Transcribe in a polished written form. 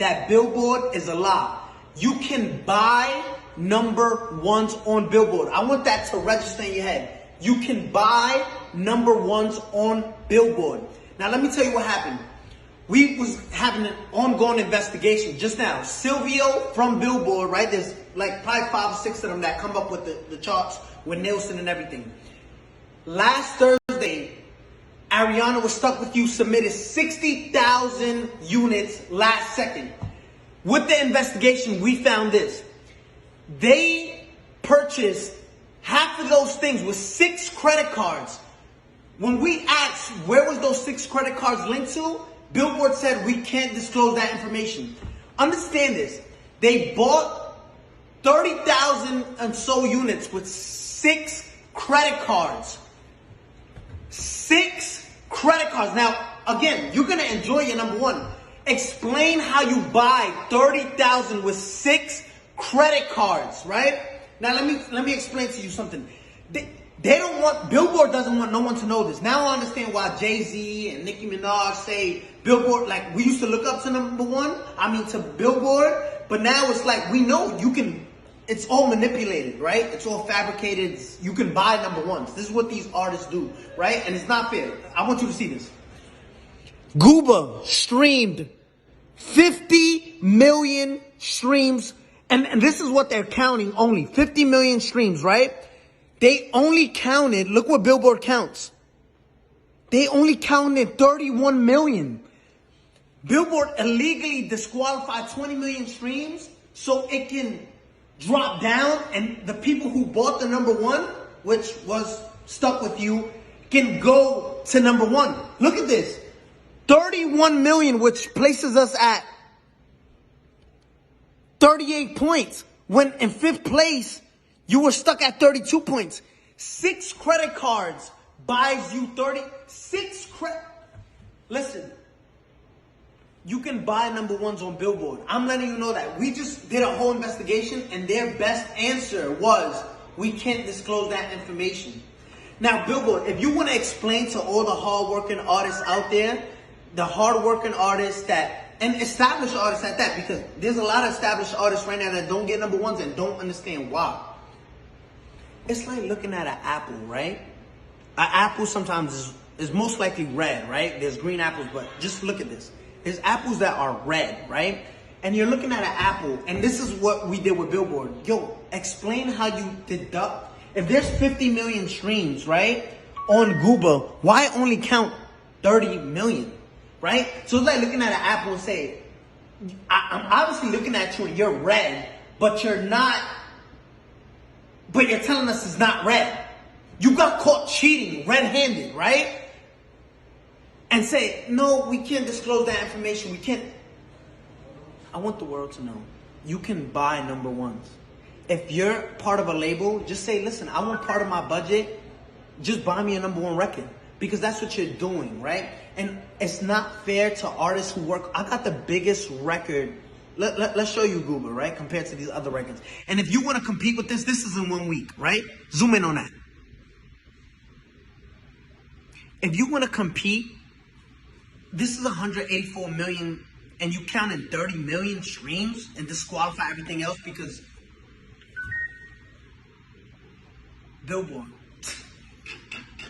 that Billboard is a lie. You can buy number ones on Billboard. I want that to register in your head. You can buy number ones on Billboard. Now let me tell you what happened. We was having an ongoing investigation just now. Silvio from Billboard, right? There's like probably 5 or 6 of them that come up with the charts with Nielsen and everything. Last Thursday, Ariana Was Stuck With You submitted 60,000 units last second. With the investigation, we found this. They purchased half of those things with 6 credit cards. When we asked where was those 6 credit cards linked to, Billboard said we can't disclose that information. Understand this. They bought 30,000 and so units with 6 credit cards. 6 credit cards. Now, again, you're going to enjoy your number one. Explain how you buy 30,000 with 6 credit cards, right? Now, let me explain to you something. They don't want, Billboard doesn't want no one to know this. Now I understand why Jay-Z and Nicki Minaj say Billboard, like we used to look up to number one, to Billboard, but now it's like we know you can, it's all manipulated, right? It's all fabricated. You can buy number ones. This is what these artists do, right? And it's not fair. I want you to see this. Gooba streamed 50 million streams, and this is what they're counting only, 50 million streams, right? They only counted, look what Billboard counts. They only counted 31 million. Billboard illegally disqualified 20 million streams so it can drop down and the people who bought the number one, which was Stuck With You, can go to number one. Look at this. 31 million, which places us at 38 points. When in 5th place, you were stuck at 32 points. 6 credit cards buys you 36 credit. Listen, you can buy number ones on Billboard. I'm letting you know that. We just did a whole investigation and their best answer was, we can't disclose that information. Now, Billboard, if you want to explain to all the hardworking artists out there, the hardworking artists and established artists at that, because there's a lot of established artists right now that don't get number ones and don't understand why. It's like looking at an apple, right? An apple sometimes is most likely red, right? There's green apples, but just look at this. There's apples that are red, right? And you're looking at an apple, and this is what we did with Billboard. Yo, explain how you deduct. If there's 50 million streams, right, on Gooba, why only count 30 million, right? So it's like looking at an apple and say, I'm obviously looking at you and you're red, but you're not. But you're telling us it's not red. You got caught cheating red-handed, right? And say, no, we can't disclose that information. We can't. I want the world to know. You can buy number ones. If you're part of a label, just say, listen, I want part of my budget. Just buy me a number one record. Because that's what you're doing, right? And it's not fair to artists who work. I got the biggest record. Let's show you Gooba, right? Compared to these other records. And if you want to compete with this is in 1 week, right? Zoom in on that. If you want to compete, this is 184 million and you counted 30 million streams and disqualify everything else because Billboard.